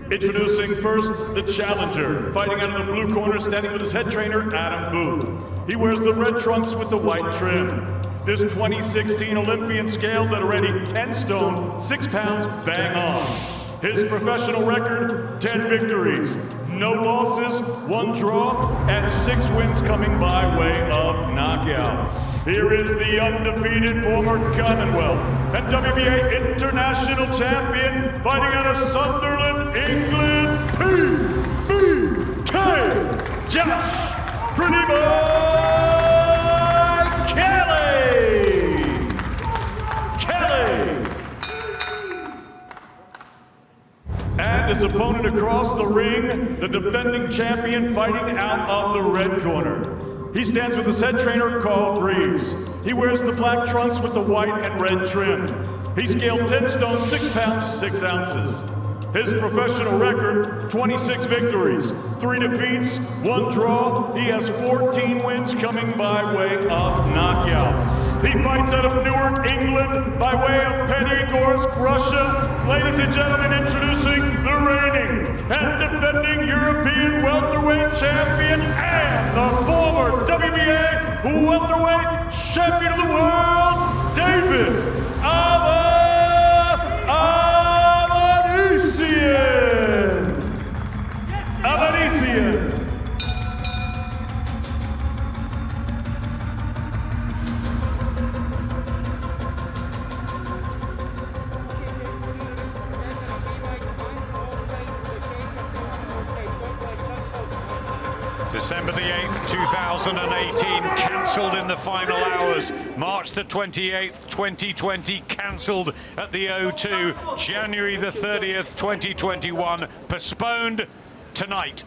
Introducing first, the challenger, fighting out of the blue corner, standing with his head trainer, Adam Booth. He wears the red trunks with the white trim. This 2016 Olympian scaled at already 10 stone, 6 pounds, bang on. His professional record, 10 victories, no losses, 1 draw, and 6 wins coming by way of knockout. Here is the undefeated former Commonwealth and WBA International Champion, fighting out of Sunderland, England, PBK, Josh Pretty Boy Kelly! And his opponent across the ring, the defending champion, fighting out of the red corner. He stands with his head trainer, Carl Greaves. He wears the black trunks with the white and red trim. He scaled 10 stone, 6 pounds, 6 ounces. His professional record, 26 victories, 3 defeats, 1 draw. He has 14 wins coming by way of knockout. He fights out of Newark, England, by way of Penygorsk, Russia. Ladies and gentlemen, introducing the reigning and defending European welterweight champion and the former WBA welterweight champion of the world, David Avanesyan. December the 8th, 2018, cancelled in the final hours. March the 28th, 2020, cancelled at the O2. January the 30th, 2021, postponed tonight.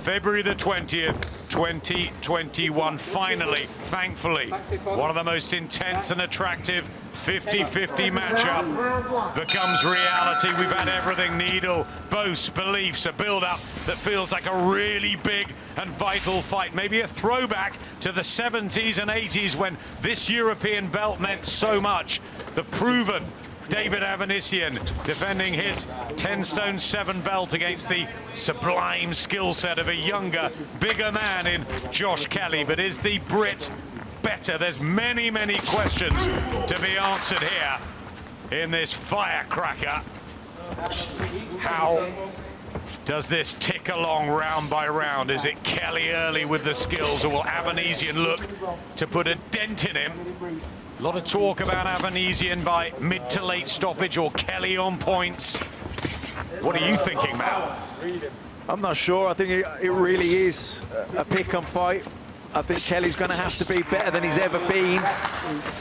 February the 20th, 2021. Finally, thankfully, one of the most intense and attractive 50-50 matchup becomes reality. We've had everything: needle, boasts, beliefs, a build-up that feels like a really big and vital fight. Maybe a throwback to the 70s and 80s when this European belt meant so much. The proven David Avanesyan defending his 10 stone 7 belt against the sublime skill set of a younger, bigger man in Josh Kelly. But is the Brit better? There's many, many questions to be answered here in this firecracker. How does this tick along round by round? Is it Kelly early with the skills, or will Avanesyan look to put a dent in him? A lot of talk about Avanesyan by mid to late stoppage, or Kelly on points. What are you thinking, Matt? I'm not sure. I think it really is a pick-em fight. I think Kelly's going to have to be better than he's ever been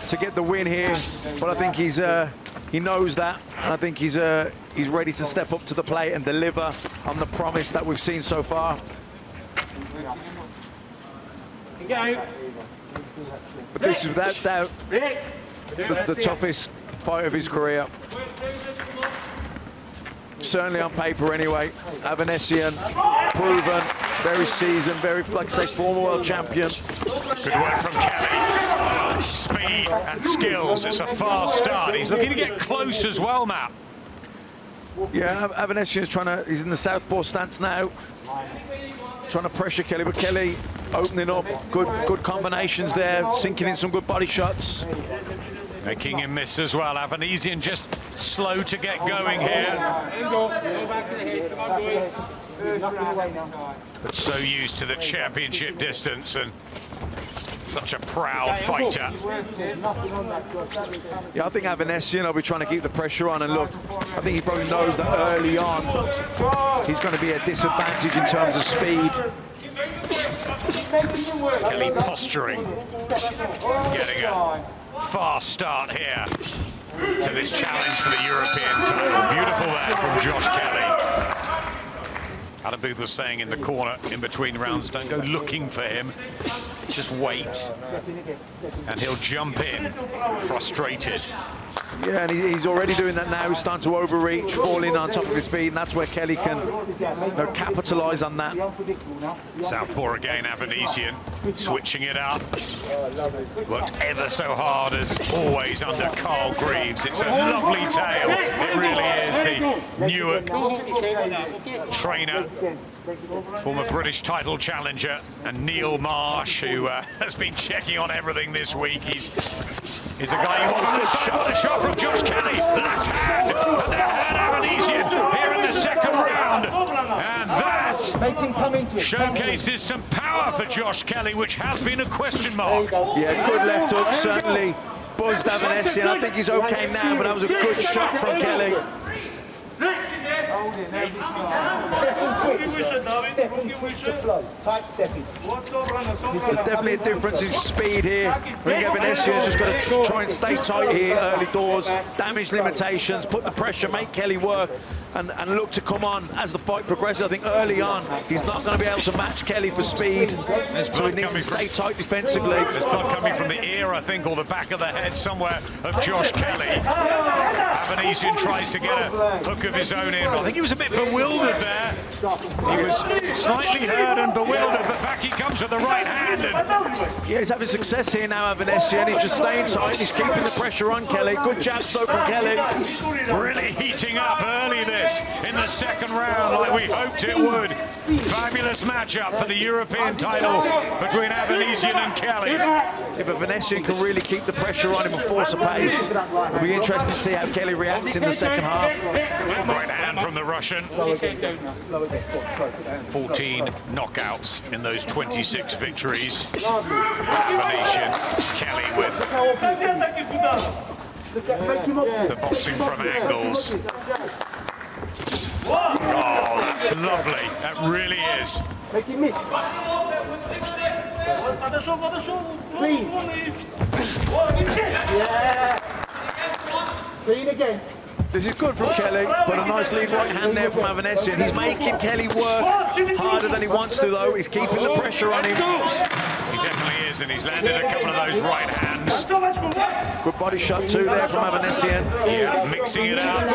to get the win here. But I think he knows that, and I think he's ready to step up to the plate and deliver on the promise that we've seen so far. But this is without doubt the toughest fight of his career. Certainly on paper anyway. Avanesyan, proven, very seasoned, very, like I say, former world champion. Good work from Kelly. Speed and skills. It's a fast start. He's looking to get close as well, Matt. Yeah, Avanesyan's he's in the southpaw stance now, trying to pressure Kelly, but Kelly opening up, good combinations there, sinking in some good body shots. Making him miss as well. Avanesyan just slow to get going here. But so used to the championship distance and such a proud fighter. Yeah, I think Avanesyan will be trying to keep the pressure on, and look, I think he probably knows that early on he's going to be at disadvantage in terms of speed. Kelly posturing, getting a fast start here to this challenge for the European title. Beautiful there from Josh Kelly. Adam Booth was saying in the corner in between rounds, don't go looking for him, just wait. And he'll jump in, frustrated. Yeah, and he's already doing that now. He's starting to overreach, falling on top of his feet, and that's where Kelly can capitalise on that. Southpaw again, Avanesyan, switching it up. Worked ever so hard, as always, under Carl Greaves. It's a lovely tale. It really is. The Newark trainer, former British title challenger, and Neil Marsh, who has been checking on everything this week. He's a guy who wanted a shot from Josh Kelly. Left hand, and then Avanesyan here in the second round. And that showcases some power for Josh Kelly, which has been a question mark. Yeah, good left hook, certainly buzzed Avanesyan. I think he's okay now, but that was a good shot from Kelly. There's definitely a difference in speed here. I think Avanesyan's just got to try and stay tight here early doors, damage limitations, put the pressure, make Kelly work, and look to come on as the fight progresses. I think early on, he's not going to be able to match Kelly for speed, so he needs to stay tight defensively. There's blood coming from the ear, I think, or the back of the head somewhere of Josh Kelly. Avanesyan tries to get a hook of his own in. I think he was a bit bewildered there. He was slightly hurt and bewildered, but back he comes with the right hand. Yeah, he's having success here now, Avanesyan. He's just staying tight. He's keeping the pressure on Kelly. Good jab so from Kelly. Really heating up early this in the second round, like we hoped it would. Fabulous matchup for the European title between Avanesyan and Kelly. If Avanesyan can really keep the pressure on him and force a pace, it'll be interesting to see how Kelly reacts in the second half. Right hand from the Russian. 14 knockouts in those 26 victories. Avanesyan, Kelly with the boxing from angles. Oh, that's lovely. That really is. Clean again. This is good from Kelly, but a nice lead right hand there from Avanesyan. He's making Kelly work harder than he wants to, though. He's keeping the pressure on him. He definitely is, and he's landed a couple of those right hands. Good body shot too there from Avanesyan. Yeah, mixing it up.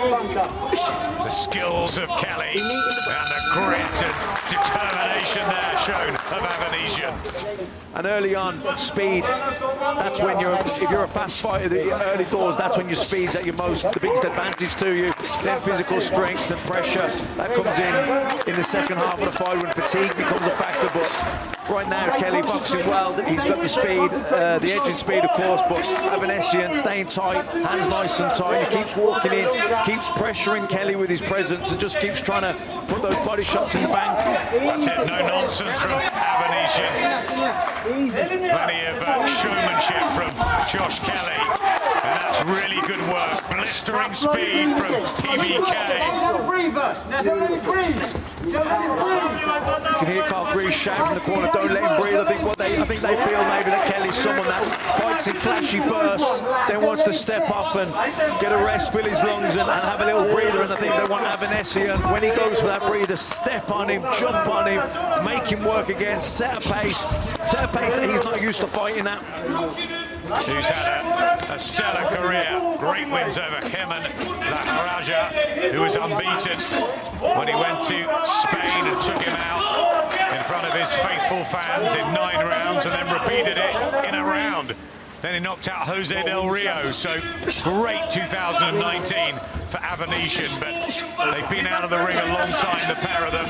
The skills of Kelly and the grit and determination there shown of Avanesyan. And early on, speed, that's when if you're a fast fighter, the early doors, that's when your speed's at your the biggest advantage to you. Then physical strength and pressure, that comes in the second half of the fight when fatigue becomes a factor. But right now, Kelly boxing well. He's got the speed, the edging speed, of course, but Avanesyan staying tight, hands nice and tight. He keeps walking in, keeps pressuring Kelly with his presence and just keeps trying to put those body shots in the bank. That's it, no nonsense from Avanesyan. Plenty of showmanship from Josh Kelly, and that's really good work. Blistering speed from PBK. You can hear Carl Greaves shouting in the corner, "Don't let him breathe." I think they feel maybe that Kelly's someone that fights in flashy bursts, then wants to step up and get a rest, fill his lungs and have a little breather. And I think they want Avanesyan, when he goes for that breather, step on him, jump on him, make him work again, set a pace that he's not used to fighting at. Who's had a stellar career. Great wins over Kemen Laharaja, who was unbeaten when he went to Spain and took him out in front of his faithful fans in 9 rounds and then repeated it in a round. Then he knocked out Jose Del Rio, so great 2019 for Avanesyan, but they've been out of the ring a long time, the pair of them,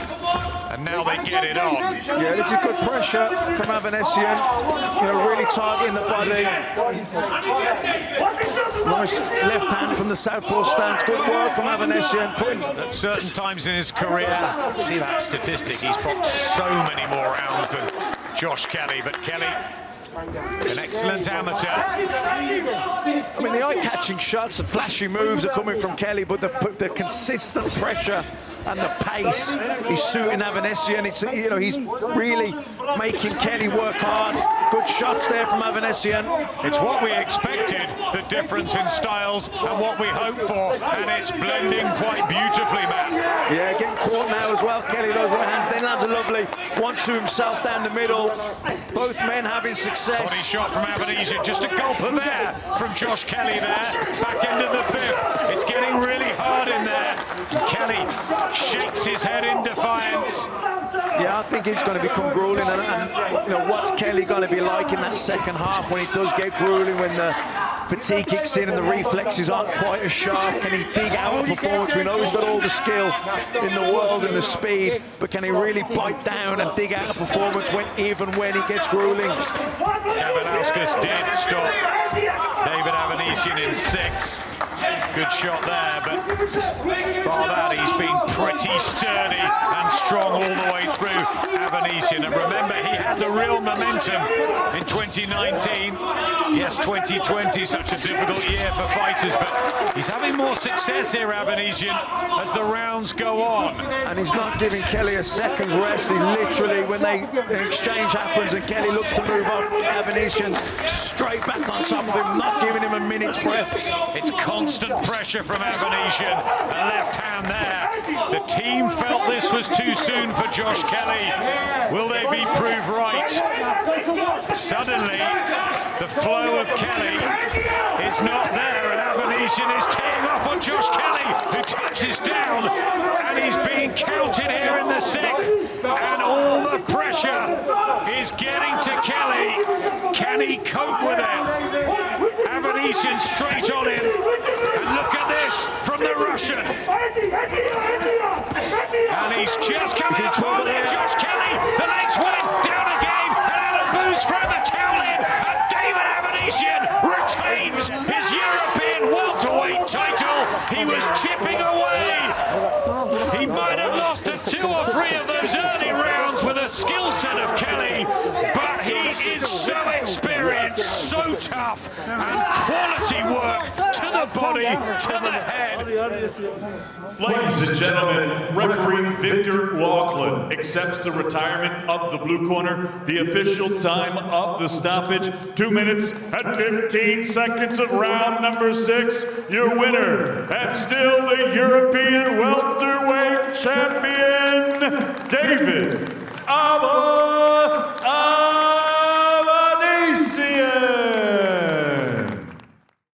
and now they get it on. Yeah, this is good pressure from Avanesyan, really targeting the body. Nice left hand from the southpaw stance, good work from Avanesyan. At certain times in his career, see that statistic, he's boxed so many more rounds than Josh Kelly, but Kelly, an excellent amateur. I mean, the eye-catching shots, the flashy moves are coming from Kelly, but the consistent pressure and the pace. He's suiting Avanesyan. It's, you know, he's really making Kelly work hard. Good shots there from Avanesyan. It's what we expected, the difference in styles, and what we hoped for, and it's blending quite beautifully, Matt. Yeah, getting caught now as well, Kelly, those right hands. Then lands a lovely one to himself down the middle. Both men having success. Body shot from Avanesyan, just a gulp of air from Josh Kelly there. Back into the fifth. It's getting really hard in there. Kelly shakes his head in defiance. Yeah, I think it's going to become grueling, and you know, what's Kelly going to be like in that second half when it does get grueling, when the fatigue kicks in and the reflexes aren't quite as sharp? Can he dig out a performance? We know he's got all the skill in the world and the speed, but can he really bite down and dig out a performance even when it gets grueling? Avanesyan did stop David Avanesyan in 6. Good shot there, but bar that, he's been pretty sturdy and strong all the way through, Avanesyan. And remember, he had the real momentum in 2019. Yes, 2020, such a difficult year for fighters, but he's having more success here, Avanesyan, as the rounds go on. And he's not giving Kelly a second's rest. He literally, when the exchange happens and Kelly looks to move on, Avanesyan straight back on top of him, not giving him a minute's breath. It's constant pressure from Avanesyan, a left hand there. The team felt this was too soon for Josh Kelly. Will they be proved right? Suddenly, the flow of Kelly is not there, and Avanesyan is teeing off on Josh Kelly, who touches down, and he's being counted here in the 6th, and all the pressure is getting to Kelly. Can he cope with it? Avanesyan straight on him, and look at this from the Russian. And he's just coming upon it, Josh Kelly. The legs went down again, and Alan Booth's thrown the towel in, and David Avanesyan retains his European welterweight title. He was chipping away. He might have lost to 2 or 3 of those early rounds with a skill set of Kelly, but he is so experienced, so tough, and quality work to the body, to the head. Ladies and gentlemen, referee Victor Laughlin accepts the retirement of the blue corner. The official time of the stoppage, 2 minutes and 15 seconds of round number 6. Your winner, and still the European welterweight champion, David Avanesyan.